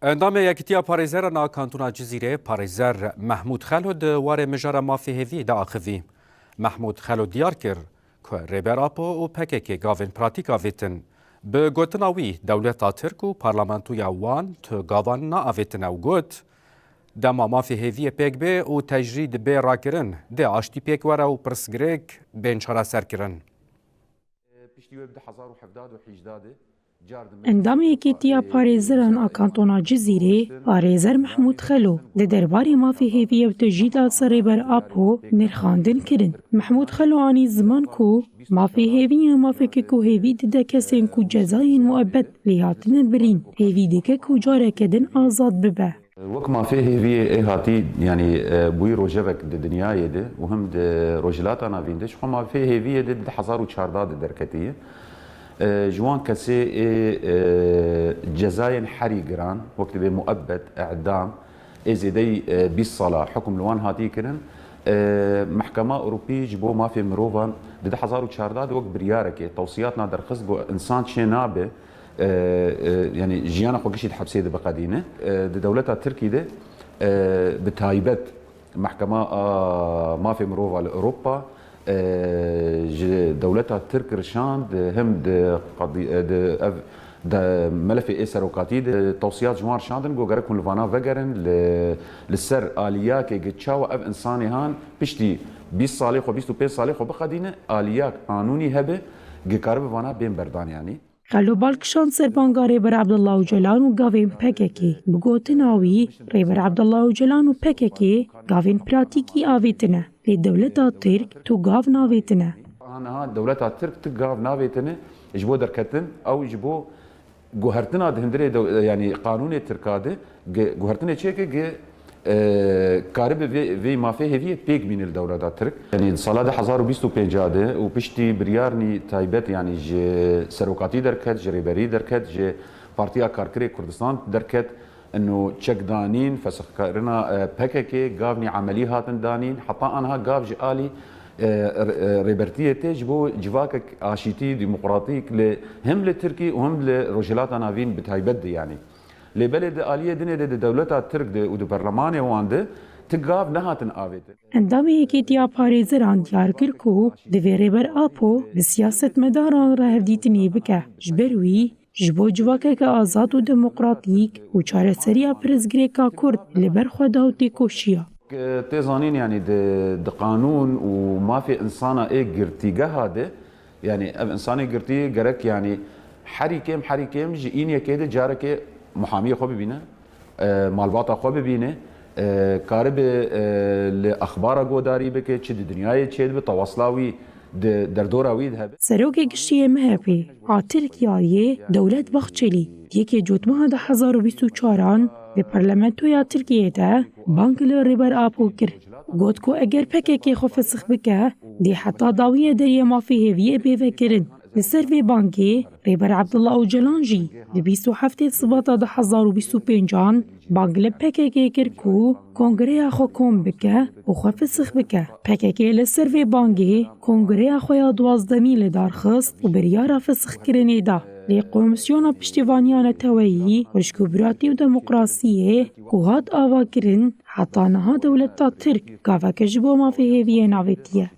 اندام یکیتیا پاریزر نا کانتونا جزیره پاریزر محمود خلود وار مجاره مافی هوی دا آخوی. محمود خلود دیار کر که ریبر آپو و پکک گاوین پراتیکا ویتن. به گوتناوی دولتا ترک و پارلمانتو یاوان تو گاوان نا آویتن او گوت. دما مافی هوی پک به و تجرید به را کرن. ده آشتی پک وره و پرسگریک بینچارا سر کرن. اندام یکیتیا پاریزران آکانتونا جزیره پاریزر محمود خلو ده درباری مافی هیوی و تجیدا سر بر آپو نرخاندن کرن. محمود خلو آنی زمان کو مافی هیوی و مافی که کو هیوی ده کسین کو جزای مؤبد لیاتن برین هیوی ده که کو جاره کدن آزاد ببه. وقت ما فيه هي هاتي يعني بوي روجبك الدنيا يده وهم روجلات انا فيندش ما فيه هي ده حزار وشارداد دركتيه جوان كسي جزاين حري جران وقت بمؤبد اعدام ازيدي بالصلاه حكم لوان هاتي كرن محكمه اوروبيه جبو ما في مروفان ده حزار وشارداد وقت بريارك توصياتنا درخص بو انسان شنابه يعني جيانا خوكشي تحبسي ده بقدينه ده دولتها تركي ده بتايبت محكمة ما في مروفا لأوروبا دولتها ترك رشان هم ده قضية ده ملفي إسروكاتي ده توصيات جوار شاندن جو غركون لفانا فجرن للسر آلياك يجتشاوا أب إنساني هان بشتي 20 صالح و 25 صالح وبقدينه آلياك قانوني هبه جكارب فانا بين بردان يعني خلو بالکشان سربانگا ریبر عبدالله و جلان و گاوین پککی بگوتن آوی ریبر عبدالله و جلان و پککی گاوین پراتیکی آویتنه لی دولتا ترک تو گاو ناویتنه. آنها دولتا ترک تو گاو ناویتنه جبو درکتن او جبو گوهرتنا دهندره يعني قانون تركاده گوهرتنا چه كارب في ما فيه هي بيك من الدولة الترك يعني صلاة 1025 وبشتي بريارني تايبت يعني سروقاتي دركت جريبري دركت بارتيا كاركري كردستان دركت انه تشك دانين فسخ كارنا بككي قافني عملي هاتن دانين حتى انها قاف جالي ريبرتيه تجبو جواك اشيتي ديمقراطيك هم للتركي وهم لرجلات انافين بتايبت يعني لبلد آلية دنيا ده دولتها ترك ده ودو برلمانه وانده تقاف نهاتن آوید. اندام یکیتیا پاریزران دیار کر کو دویره بر آپو به سیاست مداران راه دیتنی بکه جبروی جبو جواکه که آزاد و دموکراتیک و چاره سریا پرزگریکا کرد لبر خدا و تیکوشیا. تزانين يعني ده قانون وما في انسانه قرتيجه هذا يعني انسانه قرتي قرك يعني حريكم جيني كده جارك محامي خو ببینه مالباتا خو ببینه کارب لاخبار گوداری بکه چه دنیای چه به تواصلاوی در دوراوی ده سروک گشتی مهپی ترکیه دولت بخچلی یکی جوتمه ده 1024 به پارلمانتویا ترکیه ده بانک ریبر آپو کر گوت کو اگر پککی خو فسخ بکه دی حتی داویه دریه مافی هویه بیوکرن لسر بانكي ريبر عبدالله و جلانجي لبيسو حفتي صباطا ده 1025 بانك لبككي كركو كونغريا خو كوم بكه و خو فسخ بكه بككي لسر في بانكي كونغريا خويا 12 لدار خست و بريارا فسخ كرني دا لي قومسيونا پشتیوانیان توایی وشکوبراتی و دموکراسیه که هات آوا کرن حتی نها دولتا ترک که جبو ما فی هیویه ناویتیه.